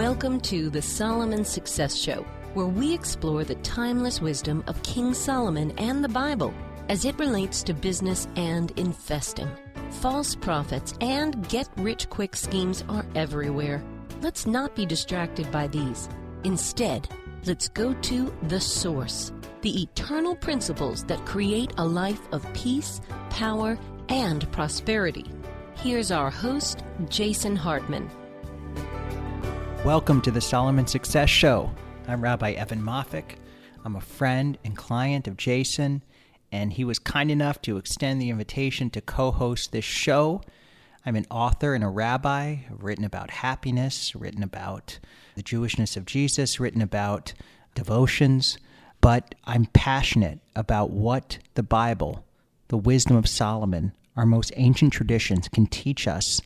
Welcome to the Solomon Success Show, where we explore the timeless wisdom of King Solomon and the Bible as it relates to business and investing. False prophets and get-rich-quick schemes are everywhere. Let's not be distracted by these. Instead, let's go to the source, the eternal principles that create a life of peace, power, and prosperity. Here's our host, Jason Hartman. Welcome to the Solomon Success Show. I'm Rabbi Evan Moffic. I'm a friend and client of Jason, and he was kind enough to extend the invitation to co-host this show. I'm an author and a rabbi. I've written about happiness, written about the Jewishness of Jesus, written about devotions, but I'm passionate about what the Bible, the wisdom of Solomon, our most ancient traditions can teach us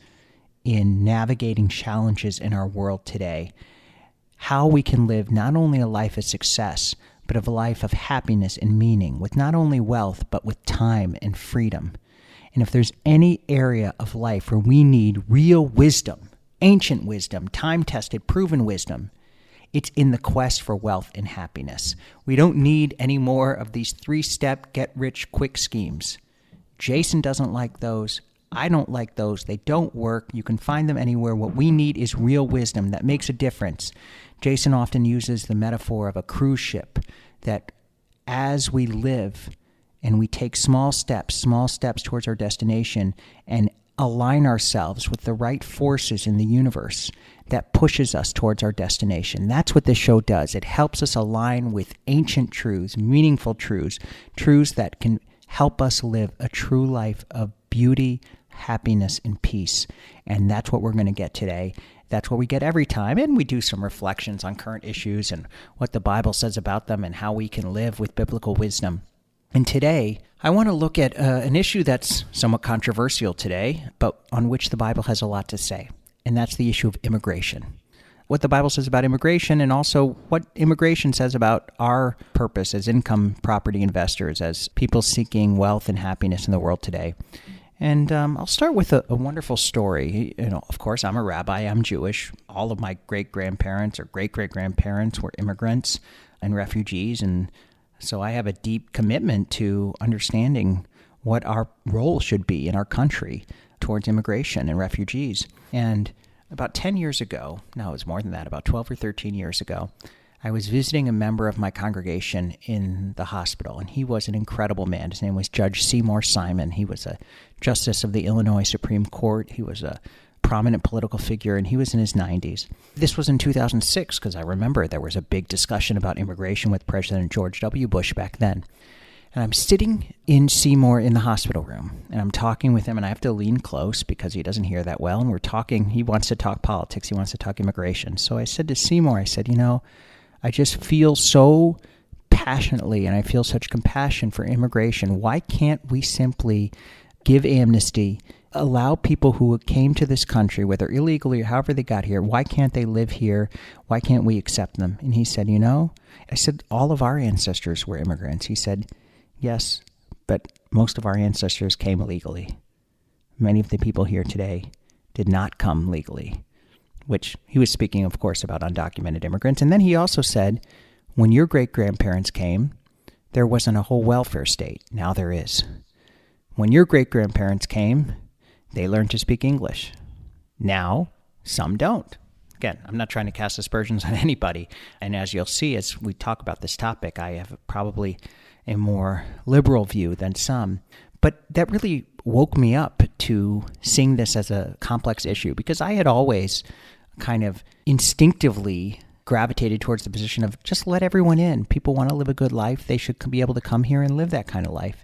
in navigating challenges in our world today. How we can live not only a life of success, but of a life of happiness and meaning, with not only wealth, but with time and freedom. And if there's any area of life where we need real wisdom, ancient wisdom, time-tested, proven wisdom, it's in the quest for wealth and happiness. We don't need any more of these three-step get-rich-quick schemes. Jason doesn't like those. I don't like those. They don't work. You can find them anywhere. What we need is real wisdom that makes a difference. Jason often uses the metaphor of a cruise ship, that as we live and we take small steps towards our destination and align ourselves with the right forces in the universe that pushes us towards our destination. That's what this show does. It helps us align with ancient truths, meaningful truths, truths that can help us live a true life of beauty, happiness, and peace. And that's what we're going to get today. That's what we get every time. And we do some reflections on current issues and what the Bible says about them and how we can live with biblical wisdom. And today, I want to look at an issue that's somewhat controversial today, but on which the Bible has a lot to say. And that's the issue of immigration. What the Bible says about immigration, and also what immigration says about our purpose as income property investors, as people seeking wealth and happiness in the world today. And I'll start with a wonderful story. Of course, I'm a rabbi. I'm Jewish. All of my great-grandparents or great-great-grandparents were immigrants and refugees, and so I have a deep commitment to understanding what our role should be in our country towards immigration and refugees. And about 10 years ago, no, it was more than that, about 12 or 13 years ago, I was visiting a member of my congregation in the hospital, and he was an incredible man. His name was Judge Seymour Simon. He was a justice of the Illinois Supreme Court. He was a prominent political figure, and he was in his 90s. This was in 2006, because I remember there was a big discussion about immigration with President George W. Bush back then. And I'm sitting in Seymour in the hospital room, and I'm talking with him, and I have to lean close because he doesn't hear that well, and we're talking. He wants to talk politics. He wants to talk immigration. So I said to Seymour, I said, I just feel so passionately, and I feel such compassion for immigration. Why can't we simply give amnesty, allow people who came to this country, whether illegally or however they got here, why can't they live here? Why can't we accept them? And he said, I said, all of our ancestors were immigrants. He said, yes, but most of our ancestors came illegally. Many of the people here today did not come legally, which he was speaking, of course, about undocumented immigrants. And then he also said, when your great-grandparents came, there wasn't a whole welfare state. Now there is. When your great-grandparents came, they learned to speak English. Now, some don't. Again, I'm not trying to cast aspersions on anybody. And as you'll see, as we talk about this topic, I have probably a more liberal view than some. But that really woke me up to seeing this as a complex issue, because I had always kind of instinctively gravitated towards the position of just let everyone in. People want to live a good life. They should be able to come here and live that kind of life.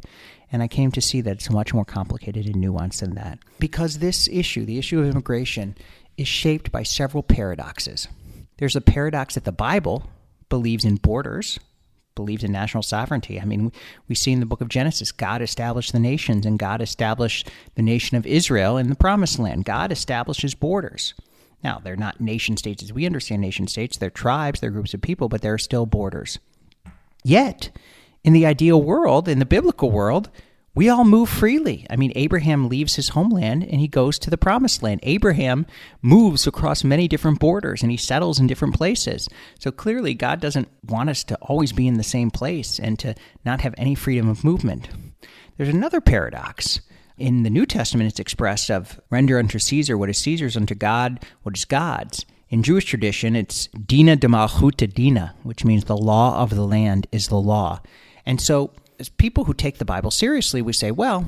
And I came to see that it's much more complicated and nuanced than that. Because this issue, the issue of immigration, is shaped by several paradoxes. There's a paradox that the Bible believes in borders, believes in national sovereignty. I mean, we see in the book of Genesis, God established the nations, and God established the nation of Israel in the Promised Land. God establishes borders. Now, they're not nation states as we understand nation states. They're tribes, they're groups of people, but there are still borders. Yet, in the ideal world, in the biblical world, We all move freely. I mean, Abraham leaves his homeland and he goes to the promised land. Abraham moves across many different borders and he settles in different places. So clearly, God doesn't want us to always be in the same place and to not have any freedom of movement. There's another paradox. In the New Testament, it's expressed of render unto Caesar what is Caesar's, unto God what is God's. In Jewish tradition, it's dina de malchuta dina, which means the law of the land is the law. And so as people who take the Bible seriously, we say, well,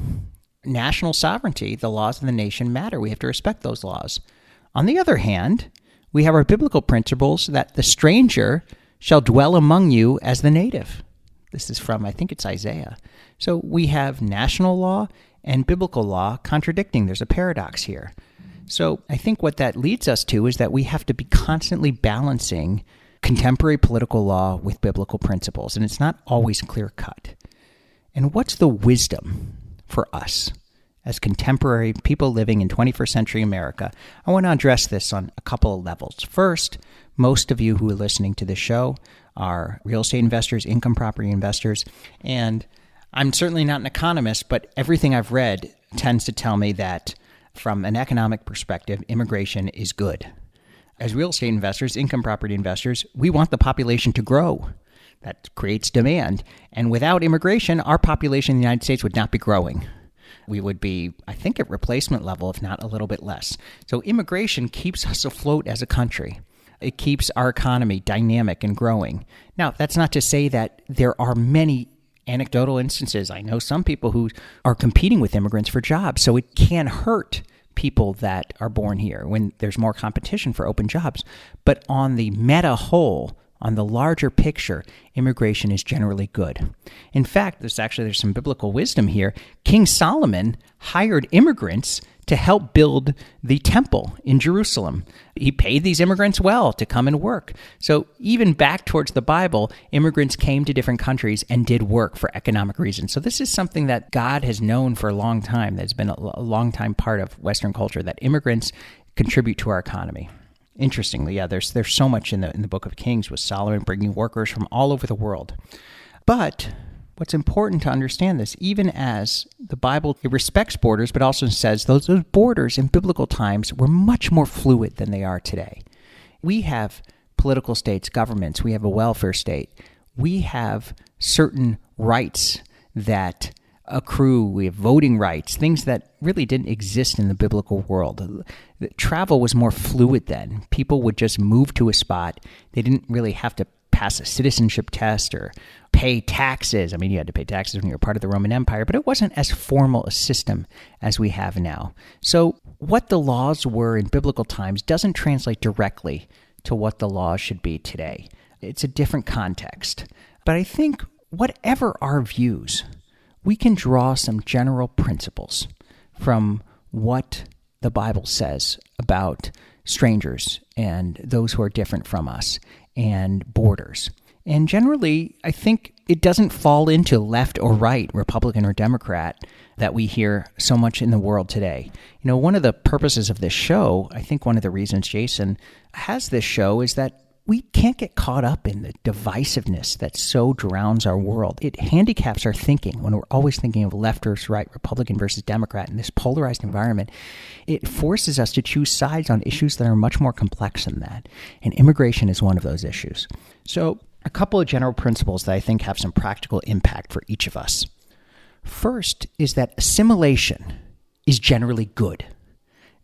national sovereignty, the laws of the nation matter. We have to respect those laws. On the other hand, we have our biblical principles that the stranger shall dwell among you as the native. This is from, I think it's Isaiah. So we have national law and biblical law contradicting. There's a paradox here. So I think what that leads us to is that we have to be constantly balancing contemporary political law with biblical principles, and it's not always clear-cut. And what's the wisdom for us as contemporary people living in 21st century America? I want to address this on a couple of levels. First, most of you who are listening to this show are real estate investors, income property investors, and I'm certainly not an economist, but everything I've read tends to tell me that from an economic perspective, immigration is good. As real estate investors, income property investors, we want the population to grow. That creates demand. And without immigration, our population in the United States would not be growing. We would be, I think, at replacement level, if not a little bit less. So immigration keeps us afloat as a country. It keeps our economy dynamic and growing. Now, that's not to say that there are many anecdotal instances. I know some people who are competing with immigrants for jobs, so it can hurt people that are born here when there's more competition for open jobs. But on the meta whole, on the larger picture, immigration is generally good. In fact, there's some biblical wisdom here. King Solomon hired immigrants to help build the temple in Jerusalem. He paid these immigrants well to come and work. So even back towards the Bible, immigrants came to different countries and did work for economic reasons. So this is something that God has known for a long time. That's been a long time part of Western culture, that immigrants contribute to our economy. Interestingly, yeah, there's so much in the Book of Kings with Solomon bringing workers from all over the world. But what's important to understand this, even as the Bible, it respects borders, but also says those borders in biblical times were much more fluid than they are today. We have political states, governments, we have a welfare state, we have certain rights that accrue, we have voting rights, things that really didn't exist in the biblical world. Travel was more fluid then. People would just move to a spot. They didn't really have to pass a citizenship test or pay taxes. I mean, you had to pay taxes when you were part of the Roman Empire, but it wasn't as formal a system as we have now. So what the laws were in biblical times doesn't translate directly to what the laws should be today. It's a different context. But I think whatever our views, we can draw some general principles from what the Bible says about strangers and those who are different from us and borders. And generally, I think it doesn't fall into left or right, Republican or Democrat, that we hear so much in the world today. You know, one of the purposes of this show, I think one of the reasons Jason has this show is that we can't get caught up in the divisiveness that so drowns our world. It handicaps our thinking when we're always thinking of left versus right, Republican versus Democrat, in this polarized environment. It forces us to choose sides on issues that are much more complex than that. And immigration is one of those issues. So a couple of general principles that I think have some practical impact for each of us. First is that assimilation is generally good.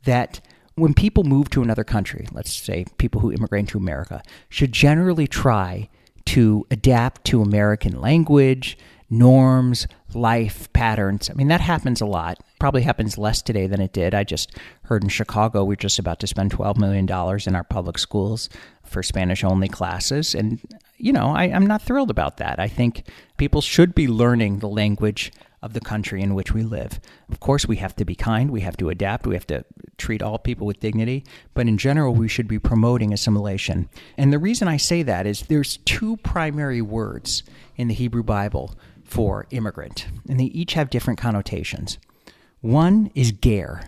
That when people move to another country, let's say people who immigrate to America, should generally try to adapt to American language, norms, life patterns. I mean, that happens a lot. Probably happens less today than it did. I just heard in Chicago, we're just about to spend $12 million in our public schools for Spanish-only classes. And, you know, I'm not thrilled about that. I think people should be learning the language of the country in which we live. Of course, we have to be kind, we have to adapt, we have to treat all people with dignity, but in general, we should be promoting assimilation. And the reason I say that is there's two primary words in the Hebrew Bible for immigrant, and they each have different connotations. One is ger,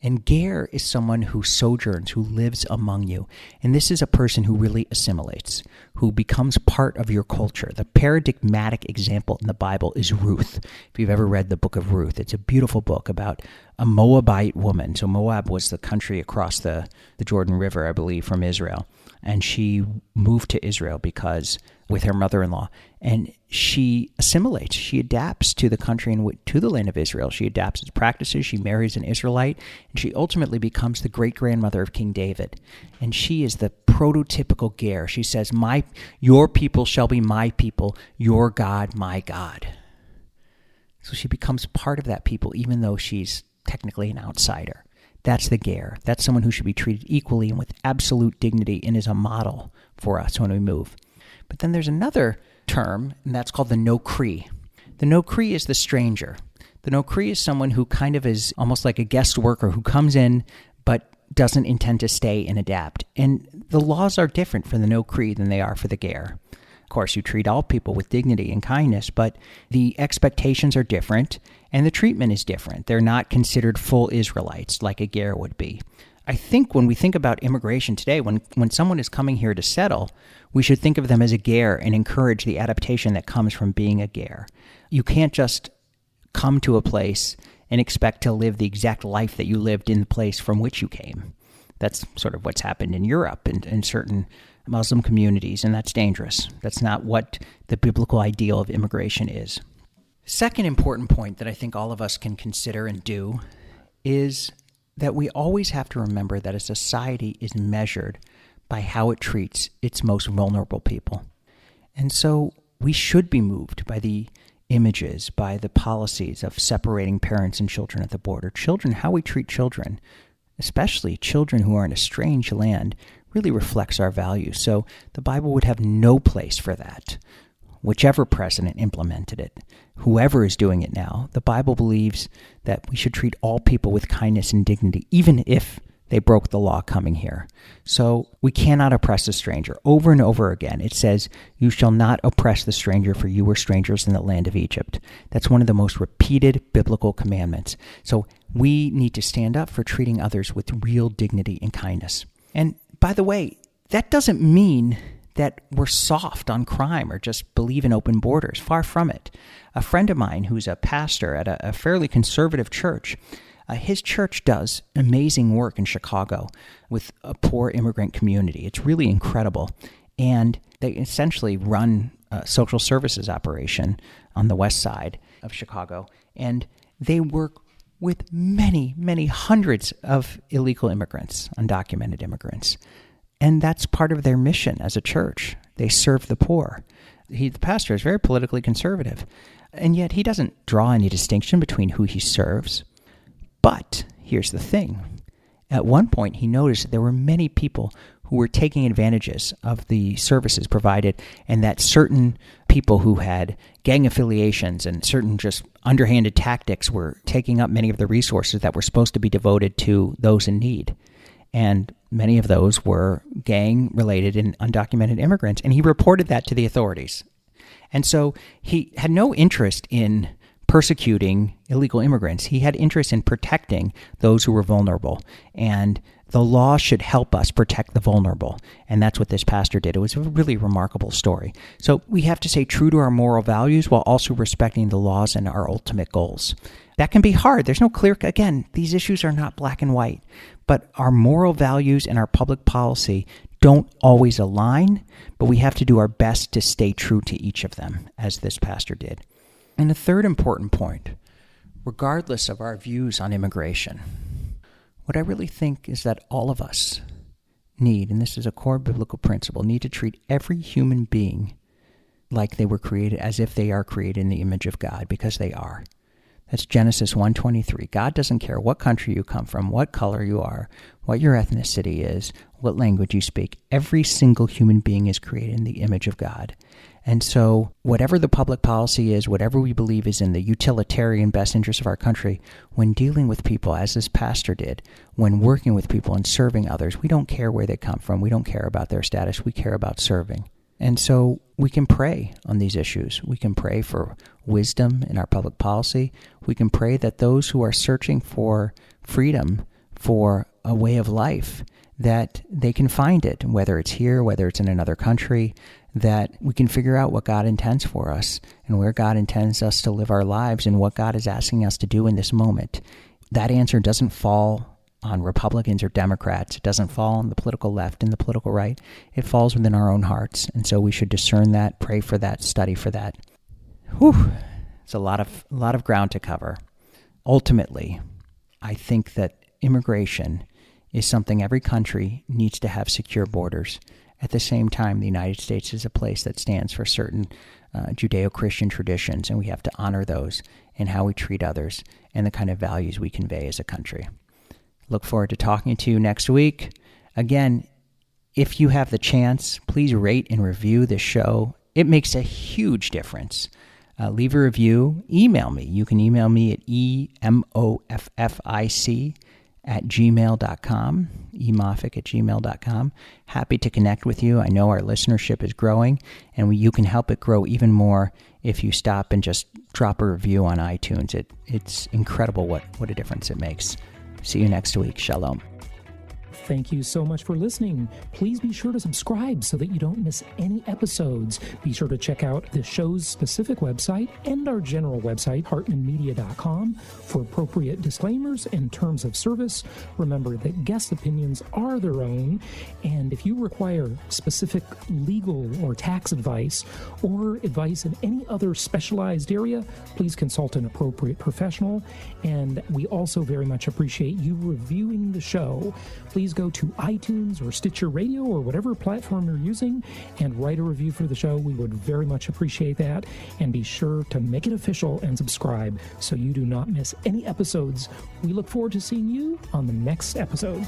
And ger is someone who sojourns, who lives among you. And this is a person who really assimilates, who becomes part of your culture. The paradigmatic example in the Bible is Ruth. If you've ever read the book of Ruth, it's a beautiful book about a Moabite woman. So Moab was the country across the Jordan River, I believe, from Israel. And she moved to Israel with her mother-in-law. And she assimilates. She adapts to the country and to the land of Israel. She adapts its practices. She marries an Israelite. And she ultimately becomes the great-grandmother of King David. And she is the prototypical ger. She says, your people shall be my people, your God, my God. So she becomes part of that people, even though she's technically an outsider. That's the ger. That's someone who should be treated equally and with absolute dignity and is a model for us when we move. But then there's another term, and that's called the no-Cree. The no-Cree is the stranger. The no-Cree is someone who kind of is almost like a guest worker who comes in but doesn't intend to stay and adapt. And the laws are different for the no-Cree than they are for the ger. Of course, you treat all people with dignity and kindness, but the expectations are different and the treatment is different. They're not considered full Israelites like a ger would be. I think when we think about immigration today, when someone is coming here to settle, we should think of them as a ger and encourage the adaptation that comes from being a ger. You can't just come to a place and expect to live the exact life that you lived in the place from which you came. That's sort of what's happened in Europe and in certain Muslim communities, and that's dangerous. That's not what the biblical ideal of immigration is. Second important point that I think all of us can consider and do is that we always have to remember that a society is measured by how it treats its most vulnerable people. And so we should be moved by the images, by the policies of separating parents and children at the border. Children, how we treat children, especially children who are in a strange land, really reflects our values. So the Bible would have no place for that. Whichever president implemented it, whoever is doing it now, the Bible believes that we should treat all people with kindness and dignity, even if they broke the law coming here. So we cannot oppress a stranger. Over and over again, it says, you shall not oppress the stranger, for you were strangers in the land of Egypt. That's one of the most repeated biblical commandments. So we need to stand up for treating others with real dignity and kindness. And by the way, that doesn't mean that we're soft on crime or just believe in open borders. Far from it. A friend of mine who's a pastor at a fairly conservative church, his church does amazing work in Chicago with a poor immigrant community. It's really incredible. And they essentially run a social services operation on the west side of Chicago. And they work with many, many hundreds of illegal immigrants, undocumented immigrants. And that's part of their mission as a church. They serve the poor. The pastor is very politically conservative, and yet he doesn't draw any distinction between who he serves. But here's the thing. At one point, he noticed that there were many people who were taking advantages of the services provided, and that certain people who had gang affiliations and certain just underhanded tactics were taking up many of the resources that were supposed to be devoted to those in need. And many of those were gang-related and undocumented immigrants. And he reported that to the authorities. And so he had no interest in persecuting illegal immigrants. He had interest in protecting those who were vulnerable. And the law should help us protect the vulnerable. And that's what this pastor did. It was a really remarkable story. So we have to stay true to our moral values while also respecting the laws and our ultimate goals. That can be hard. There's no clear, again, these issues are not black and white. But our moral values and our public policy don't always align, but we have to do our best to stay true to each of them, as this pastor did. And a third important point, regardless of our views on immigration, what I really think is that all of us need, and this is a core biblical principle, need to treat every human being like they were created, as if they are created in the image of God, because they are. That's Genesis 1:23. God doesn't care what country you come from, what color you are, what your ethnicity is, what language you speak. Every single human being is created in the image of God. And so whatever the public policy is, whatever we believe is in the utilitarian best interest of our country, when dealing with people, as this pastor did, when working with people and serving others, we don't care where they come from. We don't care about their status. We care about serving. And so we can pray on these issues. We can pray for wisdom in our public policy. We can pray that those who are searching for freedom for a way of life, that they can find it, whether it's here, whether it's in another country, that we can figure out what God intends for us and where God intends us to live our lives and what God is asking us to do in this moment. That answer doesn't fall on Republicans or Democrats. It doesn't fall on the political left and the political right. It falls within our own hearts. And so we should discern that, pray for that, study for that. Whew. It's a lot of ground to cover. Ultimately, I think that immigration is something every country needs to have secure borders. At the same time, the United States is a place that stands for certain Judeo-Christian traditions, and we have to honor those in how we treat others and the kind of values we convey as a country. Look forward to talking to you next week. Again, if you have the chance, please rate and review the show. It makes a huge difference. Leave a review. Email me. You can email me at emoffic@gmail.com, emoffic@gmail.com. Happy to connect with you. I know our listenership is growing, and you can help it grow even more if you stop and just drop a review on iTunes. It's incredible what a difference it makes. See you next week. Shalom. Thank you so much for listening. Please be sure to subscribe so that you don't miss any episodes. Be sure to check out the show's specific website and our general website, hartmanmedia.com, for appropriate disclaimers and terms of service. Remember that guest opinions are their own, and if you require specific legal or tax advice or advice in any other specialized area, please consult an appropriate professional. And we also very much appreciate you reviewing the show. Please go to iTunes or Stitcher Radio or whatever platform you're using and write a review for the show. We would very much appreciate that. And be sure to make it official and subscribe so you do not miss any episodes. We look forward to seeing you on the next episode.